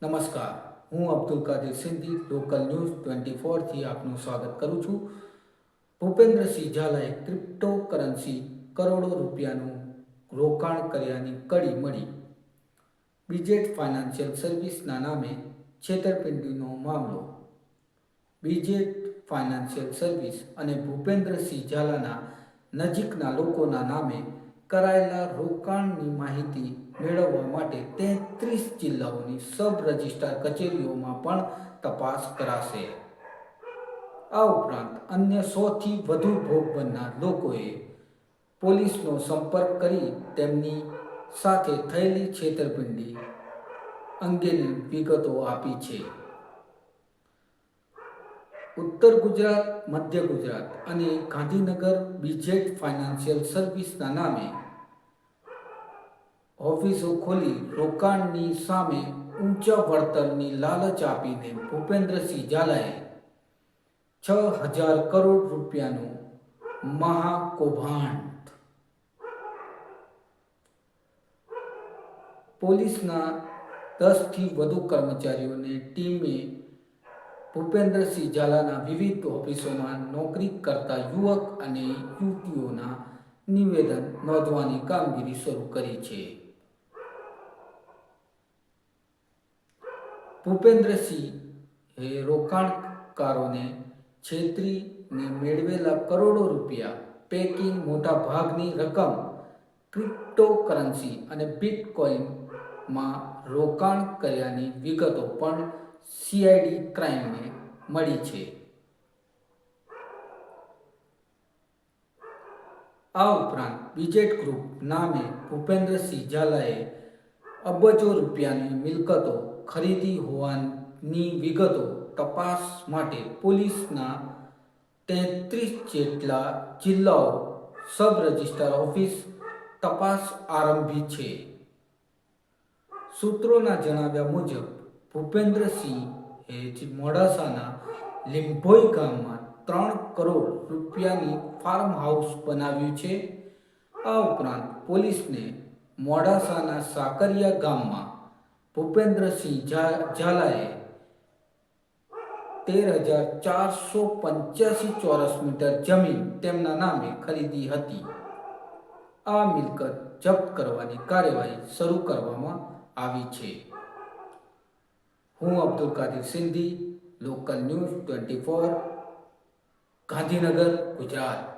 નમસ્કાર, હું Abdul Kadir Sindhi local news 24થી આપનું સ્વાગત કરું છું. ભૂપેન્દ્રસિંહ ઝાલાએ ક્રિપ્ટોકરન્સી કરોડો રૂપિયાનું રોકાણ કર્યાની કડી મળી. બીજેટ ફાઇનાન્શિયલ સર્વિસના નામે છેતરપિંડીનો મામલો. બીજેટ ફાઇનાન્શિયલ સર્વિસ અને ભૂપેન્દ્રસિંહ ઝાલાના નજીકના લોકોના નામે કરાયેલા રોકાણની માહિતી મેળવવા માટે 33 જિલ્લાઓની સબ રજિસ્ટ્રાર કચેરીઓમાં પણ તપાસ કરાશે. આ ઉપરાંત અન્ય 100થી વધુ ભોગ બનનાર લોકોએ પોલીસનો સંપર્ક કરી તેમની સાથે થયેલી છેતરપિંડી અંગેની વિગતો આપી છે. ઉત્તર ગુજરાત, મધ્ય ગુજરાત અને ગાંધીનગર બીજેટ ફાઇનાન્શિયલ સર્વિસના નામે ઓફિસો ખોલી રોકાણની સામે ઊંચા વળતરની લાલચ આપીને ભૂપેન્દ્રસિંહ ઝાલાએ 6,000 કરોડ રૂપિયાનું મહાકૌભાંડ. પોલીસના 10થી વધુ કર્મચારીઓની ટીમે ભૂપેન્દ્રસિંહ ઝાલાના વિવિધ ઓફિસોમાં નોકરી કરતા યુવક અને યુવતીઓના નિવેદન નોંધવાની કામગીરી શરૂ કરી છે. ભૂપેન્દ્રસિંહે રોકાણકારોને છેતરીને મેળવેલા કરોડો રૂપિયા પૈકી મોટાભાગની રકમ ક્રિપ્ટોકરન્સી અને બિટકોઇનમાં રોકાણ કર્યાની વિગતો પણ સીઆઈડી ક્રાઇમને મળી છે. આ ઉપરાંત બીજેટ ગ્રુપ નામે ભૂપેન્દ્રસિંહ ઝાલાએ અબજો રૂપિયાની મિલકતો ખરીદી હોવાની વિગતો તપાસ માટે પોલીસના 33 જેટલા જિલ્લાઓ સબ રજિસ્ટ્રાર ઓફિસ તપાસ આરંભી છે. સૂત્રોના જણાવ્યા મુજબ ભૂપેન્દ્રસિંહે મોડાસાના લીંભોઈ ગામમાં 3 કરોડ રૂપિયાની ફાર્મ હાઉસ બનાવ્યું છે. આ ઉપરાંત પોલીસને મોડાસાના સાકરિયા ગામમાં ભૂપેન્દ્રસિંહ ઝાલાએ 13,485 ચોરસ મીટર જમીન તેમના નામે ખરીદી હતી. આ મિલકત જપ્ત કરવાની કાર્યવાહી શરૂ કરવામાં આવી છે. હું અબ્દુલ કાદિર સિંધી લોકલ ન્યૂઝ 24 ગાંધીનગર, ગુજરાત.